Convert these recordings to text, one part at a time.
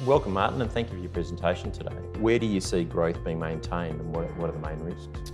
Welcome, Martin, and thank you for your presentation today. Where do you see growth being maintained, and what are the main risks?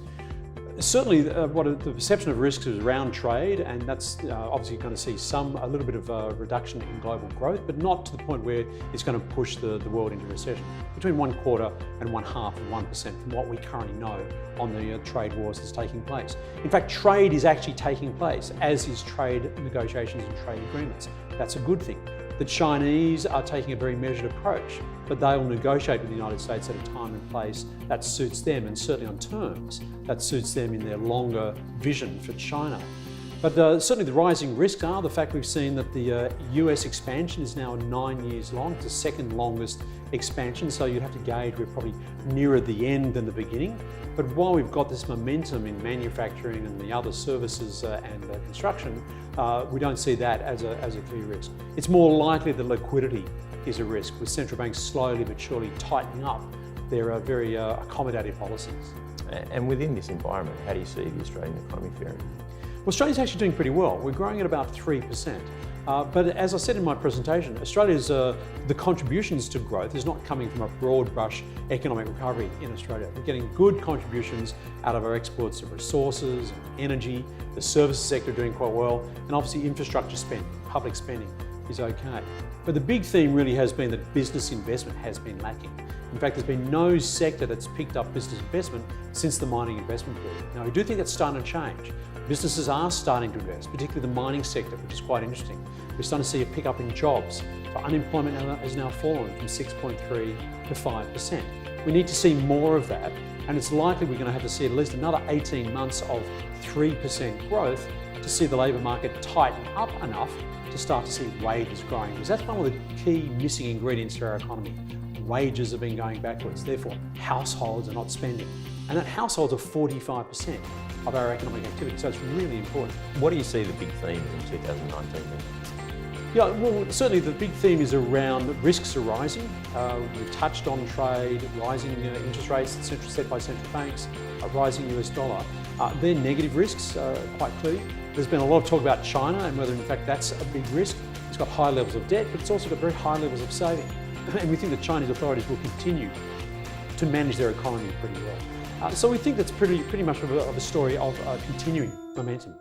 Certainly, the perception of risks is around trade, and that's obviously going to see a little bit of a reduction in global growth, but not to the point where it's going to push the world into recession. Between 1/4 and 1/2 of 1% from what we currently know on the trade wars that's taking place. In fact, trade is actually taking place, as is trade negotiations and trade agreements. That's a good thing. The Chinese are taking a very measured approach, but they'll negotiate with the United States at a time and place that suits them, and certainly on terms that suits them in their longer vision for China. But certainly the rising risks are the fact we've seen that the US expansion is now 9 years long. It's the second longest expansion, so you'd have to gauge we're probably nearer the end than the beginning. But while we've got this momentum in manufacturing and the other services and construction, we don't see that as a clear risk. It's more likely that liquidity is a risk, with central banks slowly but surely tightening up their very accommodative policies. And within this environment, how do you see the Australian economy faring? Well, Australia's actually doing pretty well. We're growing at about 3%. But as I said in my presentation, Australia's the contributions to growth is not coming from a broad brush economic recovery in Australia. We're getting good contributions out of our exports of resources and energy, the services sector doing quite well, and obviously infrastructure spending, public spending is okay. But the big theme really has been that business investment has been lacking. In fact, there's been no sector that's picked up business investment since the mining investment boom. Now, we do think that's starting to change. Businesses are starting to invest, particularly the mining sector, which is quite interesting. We're starting to see a pickup in jobs. So unemployment has now fallen from 6.3 to 5%. We need to see more of that, and it's likely we're going to have to see at least another 18 months of 3% growth to see the labour market tighten up enough to start to see wages growing, because that's one of the key missing ingredients to our economy. Wages have been going backwards, therefore households are not spending. And that households are 45% of our economic activity, so it's really important. What do you see the big themes in 2019? Yeah, well, certainly the big theme is around risks are rising. We've touched on trade, rising interest rates set by central banks, rising US dollar. They're negative risks, quite clearly. There's been a lot of talk about China and whether in fact that's a big risk. It's got high levels of debt, but it's also got very high levels of saving. And we think the Chinese authorities will continue to manage their economy pretty well. So we think that's pretty much of a story of continuing momentum.